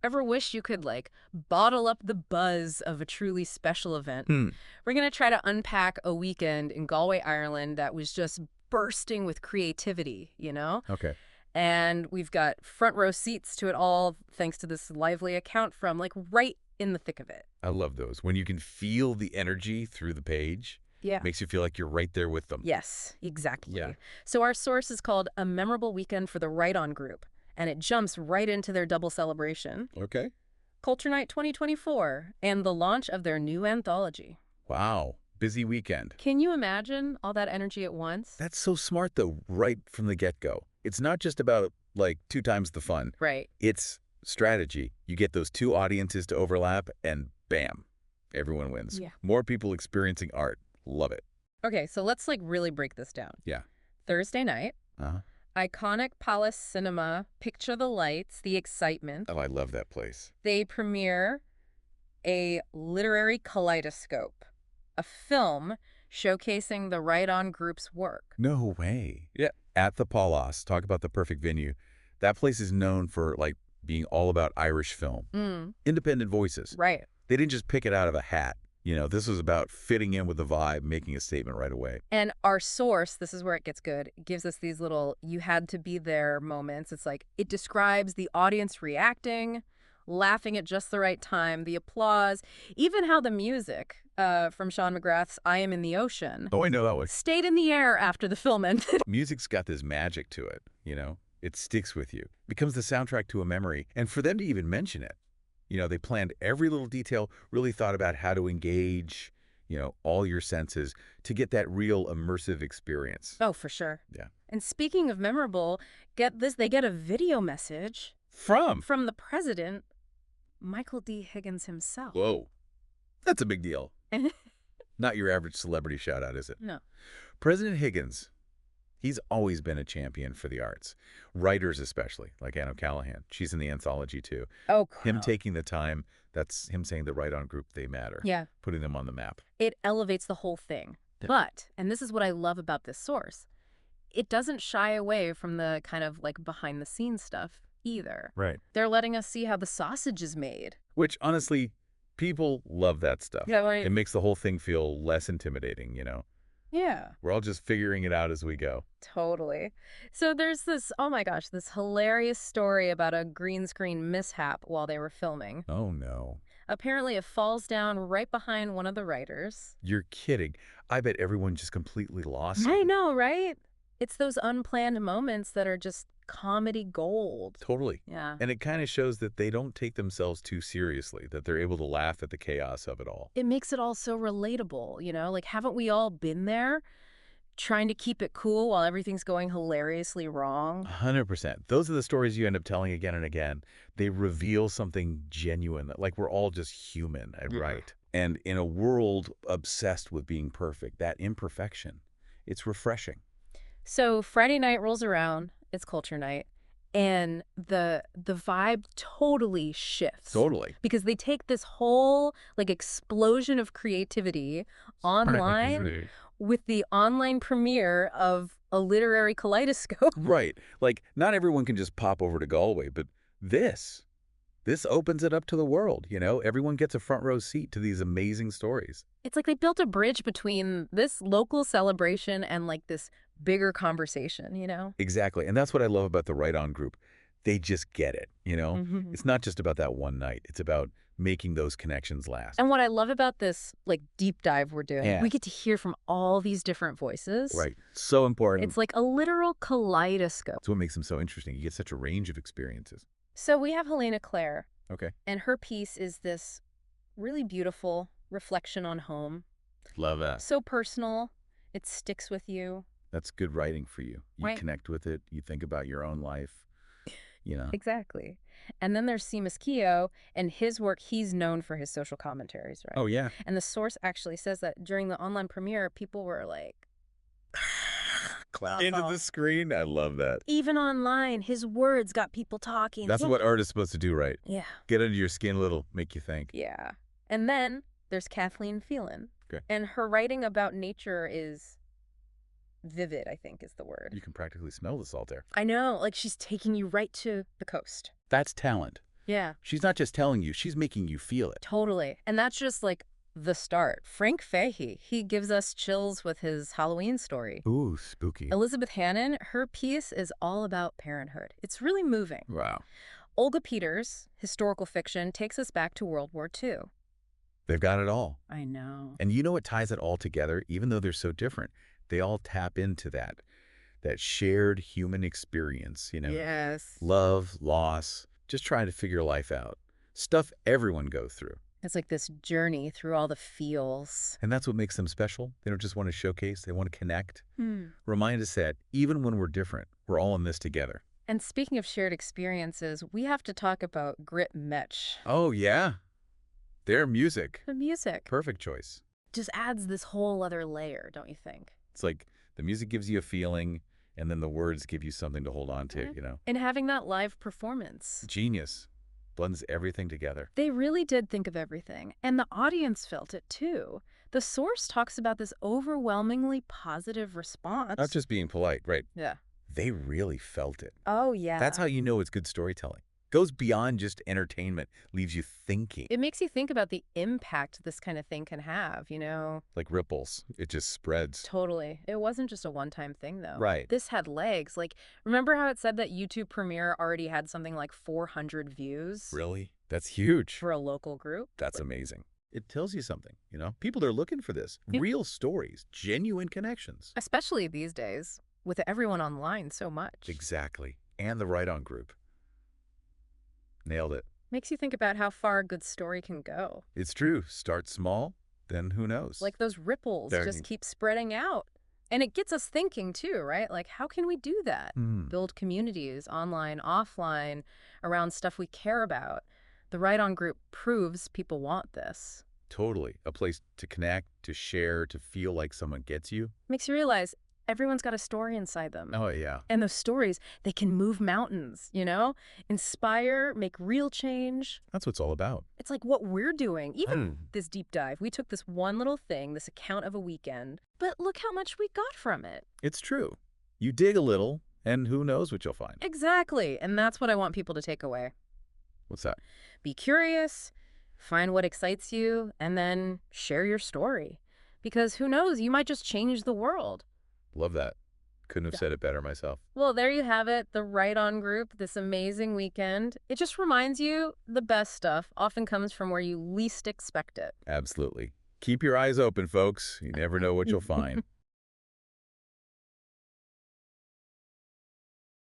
Ever wish you could, like, bottle up the buzz of a truly special event? Hmm. We're going to try to unpack a weekend in Galway, Ireland that was just bursting with creativity, you know? Okay. And we've got front row seats to it all thanks to this lively account from, like, right in the thick of it. I love those. When you can feel the energy through the page, Yeah. makes you feel like you're right there with them. Yes, exactly. Yeah. So our source is called A Memorable Weekend for the Right On Group, and it jumps right into their double celebration, Okay. Culture Night 2024, and the launch of their new anthology. Wow. Busy weekend. Can you imagine all that energy at once? That's so smart, though, right from the get-go. It's not just about, like, 2 times the fun. Right. It's strategy. You get those 2 audiences to overlap, and bam, everyone wins. Yeah. More people experiencing art. Love it. Okay, so let's like really break this down. Yeah. Thursday night, Uh-huh. iconic Palace Cinema, picture the lights, the excitement. Oh, I love that place. They premiere a literary kaleidoscope, a film showcasing the Right On Group's work. No way. Yeah. At the Palas, talk about the perfect venue. That place is known for, like, being all about Irish film. Independent voices. Right. They didn't just pick it out of a hat. You know, this was about fitting in with the vibe, making a statement right away. And our source, this is where it gets good, gives us these little you had to be there moments. It's like it describes the audience reacting, laughing at just the right time, the applause, even how the music from Sean McGrath's I Am in the Ocean Oh, I know that one. stayed in the air after the film ended. Music's got this magic to it, you know? It sticks with you. Becomes the soundtrack to a memory. And for them to even mention it, you know, they planned every little detail, really thought about how to engage, you know, all your senses to get that real immersive experience. Oh, for sure. Yeah. And speaking of memorable, get this, they get a video message From? from the president, Michael D. Higgins himself. Whoa. That's a big deal. Not your average celebrity shout-out, is it? No. President Higgins, he's always been a champion for the arts. Writers especially, like Anne O'Callaghan. She's in the anthology, too. Oh, Him crap. taking the time, that's him saying the Right On Group, they matter. Yeah. Putting them on the map. It elevates the whole thing. Yeah. But, and this is what I love about this source, it doesn't shy away from the kind of like behind the scenes stuff either. Right. They're letting us see how the sausage is made. Which, honestly, people love that stuff. Yeah, right. It makes the whole thing feel less intimidating, you know? Yeah. We're all just figuring it out as we go. Totally. So there's this, oh my gosh, this hilarious story about a green screen mishap while they were filming. Oh, no. Apparently it falls down right behind one of the writers. You're kidding. I bet everyone just completely lost I it. know, right? It's those unplanned moments that are just comedy gold. Totally. Yeah. And it kind of shows that they don't take themselves too seriously, that they're able to laugh at the chaos of it all. It makes it all so relatable, you know? Like, haven't we all been there trying to keep it cool while everything's going hilariously wrong? 100%. Those are the stories you end up telling again and again. They reveal something genuine, like we're all just human, right? And in a world obsessed with being perfect, that imperfection, it's refreshing. So Friday night rolls around, it's culture night, and the vibe totally shifts. Totally. Because they take this whole like explosion of creativity online with the online premiere of a literary kaleidoscope. Right. Like, not everyone can just pop over to Galway, but this opens it up to the world, you know? Everyone gets a front row seat to these amazing stories. It's like they built a bridge between this local celebration and like this bigger conversation, you know? Exactly. And that's what I love about the Right On Group. They just get it, you know? Mhm. It's not just about that one night. It's about making those connections last. And what I love about this like deep dive we're doing, Yeah. we get to hear from all these different voices. Right. So important. It's like a literal kaleidoscope. That's what makes them so interesting. You get such a range of experiences. So we have Helena Claire, Okay. and her piece is this really beautiful reflection on home. Love that. So personal, it sticks with you. That's good writing for you. You Right. connect with it. You think about your own life, you know? Exactly. And then there's Seamus Keogh, and his work, he's known for his social commentaries, right? Oh, yeah. And the source actually says that during the online premiere, people were like, Into the screen. I love that. even online, his words got people talking. That's what art is supposed to do, right? Yeah. Get under your skin a little, make you think. Yeah. And then there's Kathleen Phelan. Okay. And her writing about nature is vivid, I think is the You word. can practically smell the salt air. I know, like she's taking you right to the coast. That's talent. Yeah. She's not just telling you, she's making you feel it. Totally. And that's just like the start. Frank Fahey, he gives us chills with his Halloween story. Ooh, spooky. Elizabeth Hannon, her piece is all about parenthood. It's really moving. Wow. Olga Peters, historical fiction, takes us back to World War II. They've got it all. I know. And you know what ties it all together? Even though they're so different, they all tap into that shared human experience, Yes. love, loss, just trying to figure life out. Stuff everyone goes through. It's like this journey through all the feels. And that's what makes them special. They don't just want to showcase, they want to connect. Hmm. Remind us that even when we're different, we're all in this together. And speaking of shared experiences, we have to talk about Grit Metch. Oh, yeah. Their music. The music Perfect choice. just adds this whole other layer, don't you think? It's like the music gives you a feeling, and then the words give you something to hold on to, Mhm. And having that live performance. Genius. Blends everything together. They really did think of everything, and the audience felt it too. The source talks about this overwhelmingly positive response. Not just being polite, right? Yeah. They really felt it. Oh, yeah. That's how you know it's good storytelling. Goes beyond just entertainment, leaves you thinking. It makes you think about the impact this kind of thing can have, Like ripples. It just spreads. Totally. It wasn't just a one-time thing, though. Right. This had legs. Like, remember how it said that YouTube Premiere already had something like 400 views Really? That's huge. for a local group? That's amazing. It tells you something, People are looking for this. Yeah. Real stories, genuine connections. Especially these days, with everyone online so much. Exactly. And the Right On group. Nailed it. Makes you think about how far a good story can go. It's true. Start small, then who knows? Like those ripples There just you- keep spreading out. And it gets us thinking too, right? Like, how can we do that? Build communities, online, offline, around stuff we care about. The Right On group proves people want this. Totally. A place to connect, to share, to feel like someone gets you. Makes you realize everyone's got a story inside them. Oh, yeah. And those stories, they can move mountains, Inspire, make real change. That's what it's all about. It's like what we're doing. Even this deep dive, we took this one little thing, this account of a weekend, but look how much we got from it. It's true. You dig a little, and who knows what you'll find. Exactly. And that's what I want people to take away. What's that? Be curious, find what excites you, and then share your story. Because who knows, you might just change the world. Love that. Couldn't have said it better myself. Well, there you have it, the Right On group, this amazing weekend. It just reminds you the best stuff often comes from where you least expect it. Absolutely. Keep your eyes open, folks. You never know what you'll find.